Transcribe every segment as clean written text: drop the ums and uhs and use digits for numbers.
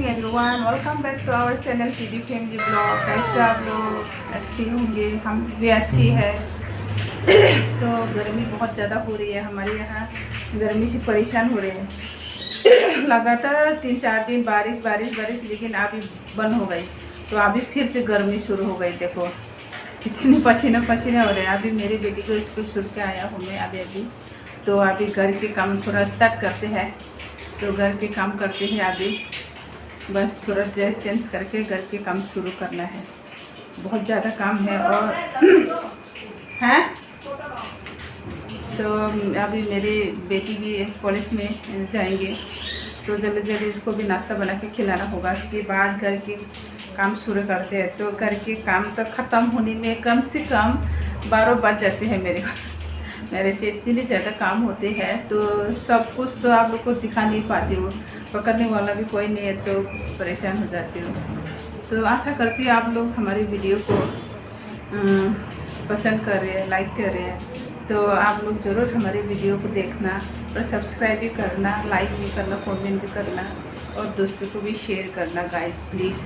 Morning everyone, welcome back to our channel TD family blog. कैसे आप लोग अच्छी होंगे, हम भी अच्छी है। तो गर्मी बहुत ज़्यादा हो रही है हमारे यहाँ, गर्मी से परेशान हो रहे हैं। लगातार 3-4 दिन बारिश बारिश बारिश, लेकिन अभी बंद हो गई तो अभी फिर से गर्मी शुरू हो गई। देखो कितनी पसीना पसीना हो रहे हैं। अभी मेरी बेटी को स्कूल छोड़ के आया हूँ मैं अभी तो अभी घर के काम थोड़ा स्टार्ट करते हैं। तो घर के काम करते हैं अभी, बस थोड़ा ड्रेस चेंज करके घर के काम शुरू करना है। बहुत ज़्यादा काम है और हैं तो अभी मेरी बेटी भी कॉलेज में जाएंगे तो जल्दी जल्दी इसको भी नाश्ता बना के खिलाना होगा। उसके बाद घर के काम शुरू करते हैं। तो घर के काम तो ख़त्म होने में कम से कम 12 बज जाते हैं मेरे से इतने ज़्यादा काम होते हैं। तो सब कुछ तो आप लोग को दिखा नहीं पाती हूँ, पकड़ने वाला भी कोई नहीं है तो परेशान हो जाती हूँ। तो आशा करती हूँ आप लोग हमारी वीडियो को पसंद कर रहे हैं, लाइक कर रहे हैं। तो आप लोग ज़रूर हमारी वीडियो को देखना और सब्सक्राइब भी करना, लाइक भी करना, कमेंट भी करना और दोस्तों को भी शेयर करना guys please.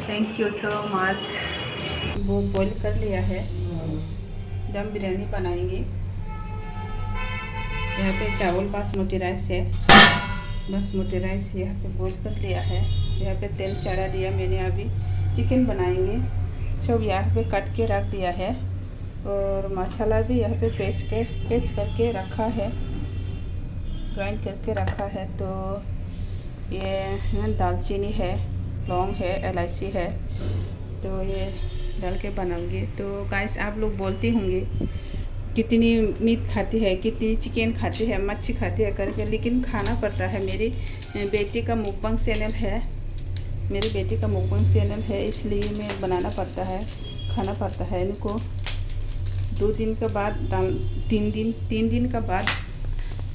Thank you so much. वो बॉईल कर लिया है, दम बिरयानी बनाएंगे। यहाँ पे चावल बासमती राइस है, बासमती राइस यहाँ पे बॉईल कर लिया है। यहाँ पे तेल चढ़ा दिया मैंने, अभी चिकन बनाएंगे। सब यहाँ पे काट के रख दिया है और मसाला भी यहाँ पे पेस्ट करके रखा है, ग्राइंड करके रखा है। तो ये दालचीनी है, लौंग है, इलायची है, तो ये डाल के बनाऊंगी। तो गाइस आप लोग बोलते होंगे कितनी मीट खाती है, कितनी चिकन खाती है, मच्छी खाती है करके, लेकिन खाना पड़ता है। मेरी बेटी का मुकबंग चैनल है, मेरी बेटी का मुकबंग चैनल है, इसलिए मैं बनाना पड़ता है, खाना पड़ता है इनको। 2 दिन के बाद 3 दिन का बाद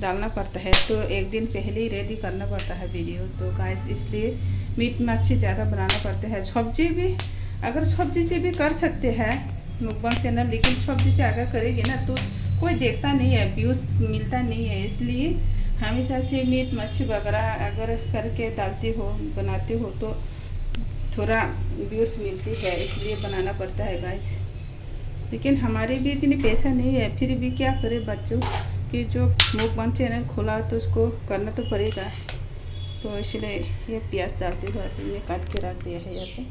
डालना पड़ता है। तो 1 दिन पहले ही रेडी करना पड़ता है वीडियो। तो गाइस इसलिए मीट मच्छी ज़्यादा बनाना पड़ता है। सब्जी भी, अगर सब्जी से भी कर सकते हैं मुकबंग चैनल, लेकिन सब्जी से अगर करेगी ना तो कोई देखता नहीं है, व्यूज़ मिलता नहीं है। इसलिए हमेशा से मीट मच्छी वगैरह अगर करके डालती हो, बनाती हो तो थोड़ा व्यूज़ मिलती है, इसलिए बनाना पड़ता है गाइस। लेकिन हमारे भी इतनी पैसा नहीं है, फिर भी क्या करें, बच्चों की जो मुकबंग चैनल खोला तो उसको करना तो पड़ेगा। तो इसलिए ये प्याज डालती हूँ, ये काट के रख दिया है यहाँ पे।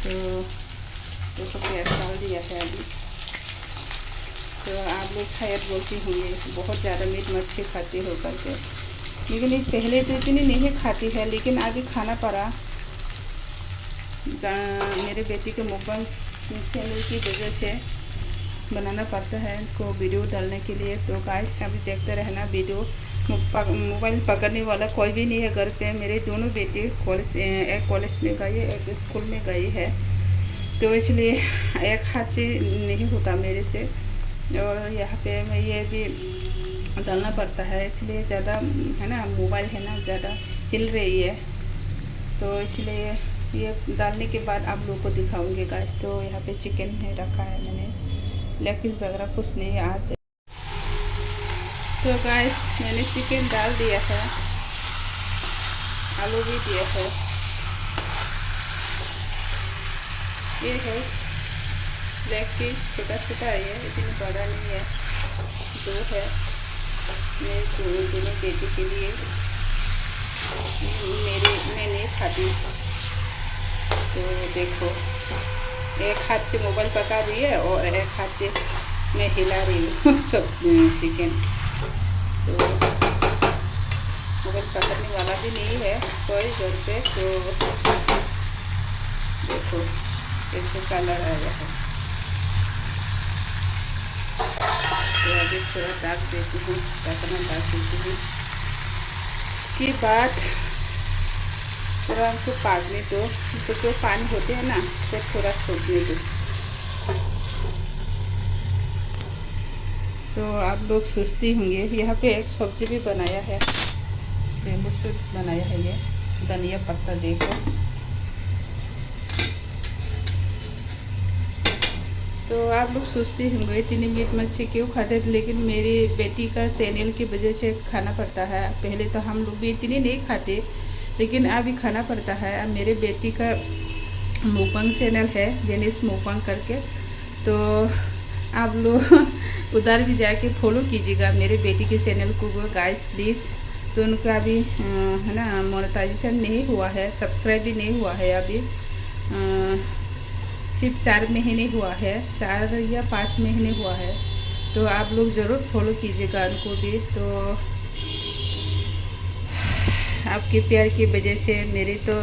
तो प्याज डाल दिया है अभी। तो आप लोग शायद बोलती होंगे बहुत ज़्यादा मीट मच्छी खाती हो करके, लेकिन पहले तो इतनी नहीं खाती है, लेकिन अभी खाना पड़ा मेरे बेटी के मुकबंग चैनल की वजह से बनाना पड़ता है इनको वीडियो डालने के लिए। तो गाइस अभी देखते रहना वीडियो। मोबाइल पकड़ने वाला कोई भी नहीं है घर पे। मेरे दोनों बेटे कॉलेज, एक कॉलेज में गई है, एक स्कूल में गई है, तो इसलिए एक हाथ से नहीं होता मेरे से। और यहाँ पे मैं ये भी डालना पड़ता है, इसलिए ज़्यादा है ना, मोबाइल है ना ज़्यादा हिल रही है, तो इसलिए ये डालने के बाद आप लोगों को दिखाऊंगी गाइस। तो यहाँ पे चिकन है रखा है मैंने, लेग पीस वगैरह कुछ नहीं है आज। तो गाइस मैंने चिकन डाल दिया है, आलू भी दिया है। ये है लेग पीस, छोटा छोटा है ये, इतना बड़ा नहीं है, 2 है। मैं दोनों बेटी के लिए, मैं नहीं खाती। तो देखो एक हाथ से मोबाइल पका रही है और एक हाथ से मैं हिला रही हूँ सब चिकन। तो मोबाइल पकड़ने वाला भी नहीं है कोई घर पे। तो देखो कैसे कलर आया है। तो अभी थोड़ा डाक देती हूँ, ढकना डाक देती हूँ। उसके बाद थोड़ा हमको पाकने दो, तो जो पानी होते हैं ना उसको थोड़ा सूखने दो। तो आप लोग सोचते होंगे यहाँ पे एक सब्जी भी बनाया है, नींबू सूप बनाया है, ये धनिया पत्ता देखो। तो आप लोग सोचते होंगे इतनी मीट मच्छी क्यों खाते थे, लेकिन मेरी बेटी का चैनल की वजह से खाना पड़ता है। पहले तो हम लोग भी इतनी नहीं खाते, लेकिन अभी खाना पड़ता है। अब मेरे बेटी का मुकबंग चैनल है, जेनिस मुकबंग करके, तो आप लोग उधर भी जाके फॉलो कीजिएगा मेरे बेटी के चैनल को गाइस प्लीज़। तो उनका अभी है ना मोनेटाइजेशन नहीं हुआ है, सब्सक्राइब भी नहीं हुआ है अभी, सिर्फ 4 महीने हुआ है, 4 या 5 महीने हुआ है। तो आप लोग ज़रूर फॉलो कीजिएगा उनको भी। तो आपके प्यार की वजह से मेरी तो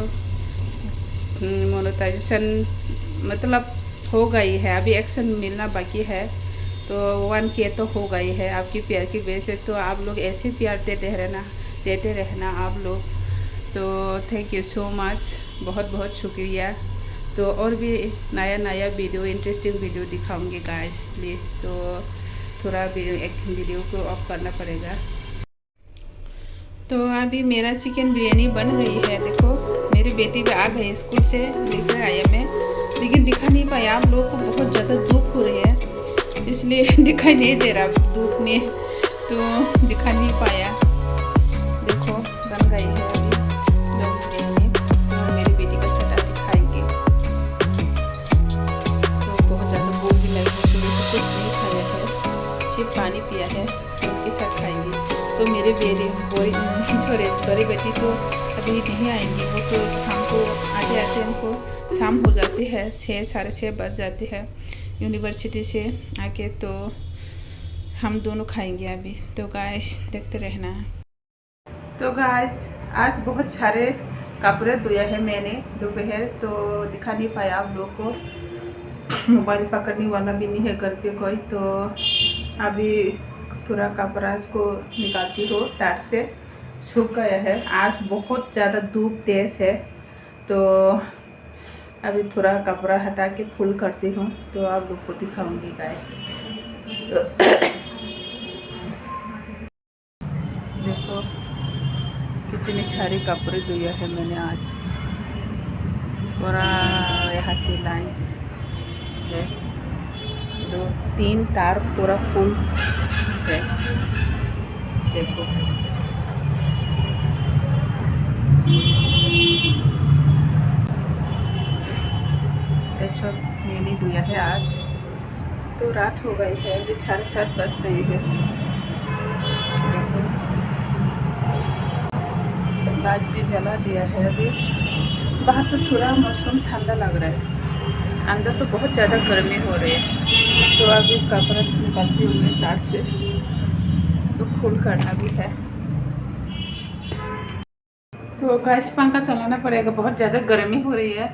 मोनेटाइजेशन मतलब हो गई है, अभी एक्शन मिलना बाकी है। तो 1K तो हो गई है आपकी प्यार की वजह से। तो आप लोग ऐसे प्यार देते रहना आप लोग। तो थैंक यू सो मच, बहुत बहुत शुक्रिया। तो और भी नया वीडियो, इंटरेस्टिंग वीडियो दिखाऊंगी गाइस प्लीज़। तो थोड़ा एक वीडियो को ऑफ करना पड़ेगा। तो अभी मेरा चिकन बिरयानी बन गई है। देखो मेरी बेटी भी आ गई स्कूल से, लेकर आया मैं, लेकिन दिखा नहीं पाया। आप लोगों को बहुत ज़्यादा धूप हो रही है, इसलिए दिखाई नहीं दे रहा धूप में, तो दिखा नहीं पाया। देखो बन गई है अभी दम बिरयानी। तो मेरी बेटी का छोटा दिखाएंगे। तो बहुत ज़्यादा भूख भी लगी, सुबह से कुछ नहीं खाया है, सिर्फ पानी पिया है, उनके साथ खाएंगे। तो मेरे बड़ी बेटी तो अभी नहीं आएंगी, वो तो शाम को आते उनको शाम हो जाती है, 6 साढ़े 6 बज जाते हैं यूनिवर्सिटी से आके। तो हम दोनों खाएंगे अभी। तो गाइस देखते रहना। तो गाइस आज बहुत सारे कपड़े धोया है मैंने दोपहर, तो दिखा नहीं पाया आप लोग को। मोबाइल पकड़ने वाला भी नहीं है घर पे कोई। तो अभी थोड़ा कपड़ा को निकालती हो, तार से सूख गया है। आज बहुत ज़्यादा धूप तेज है, तो अभी थोड़ा कपड़ा हटा के फुल करती हूँ। तो आप लोग को दिखाऊंगी गाइस। देखो कितने सारे कपड़े धोया है मैंने आज, पूरा यहाँ से लाइन है, 2-3 तार पूरा फुल है। देखो ये सब मैंने धोया है आज। तो रात हो गई है, अभी 7:30 बज रही है। देखो लाइट भी जला दिया है। अभी बाहर तो थोड़ा मौसम ठंडा लग रहा है, अंदर तो बहुत ज़्यादा गर्मी हो रही है। तो अभी कपड़ा निकालती हूँ मैं तार से, तो फुल करना भी है। तो गैस पंखा चलाना पड़ेगा, बहुत ज़्यादा गर्मी हो रही है।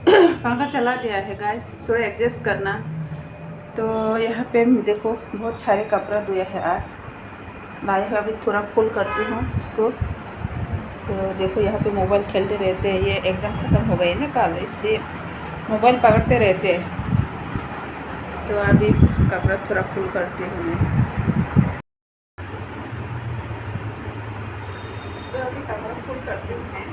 पंखा चला दिया है गैस, थोड़ा एडजस्ट करना। तो यहाँ पे देखो बहुत सारे कपड़ा धोया है आज, लाए है। अभी थोड़ा फुल करती हूँ उसको। तो देखो यहाँ पे मोबाइल खेलते रहते हैं, ये एग्ज़ाम ख़त्म हो गई ना कल, इसलिए मोबाइल पकड़ते रहते हैं। तो अभी कपड़ा थोड़ा फुल करती हूँ मैं। तो अभी कपड़ा फुल करती हूँ मैं।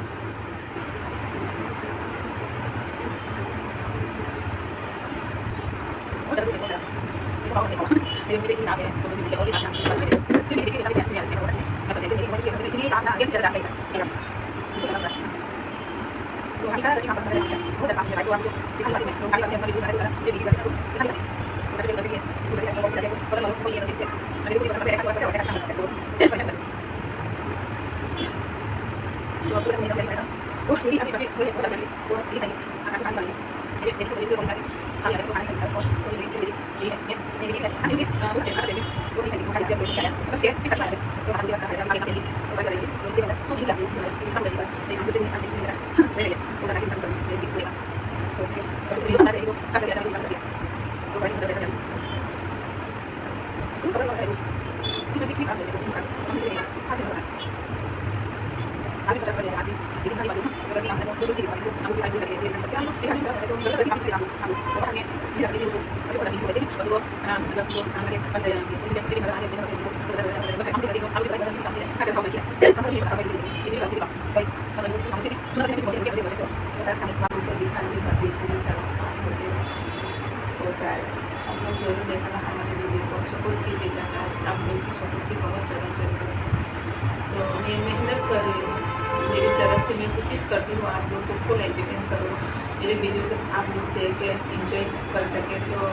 लोग ज़रूर देखना हमारे वीडियो को, सपोर्ट कीजिएगा गाइस, आप लोग की सपोर्ट की बहुत ज़्यादा ज़रूरत है। तो मैं मेहनत कर रही हूँ, मेरी तरफ से मैं कोशिश करती हूँ आप लोग को फुल एंटरटेन करूँ, मेरे वीडियो को आप लोग देख के इंजॉय कर सकें। तो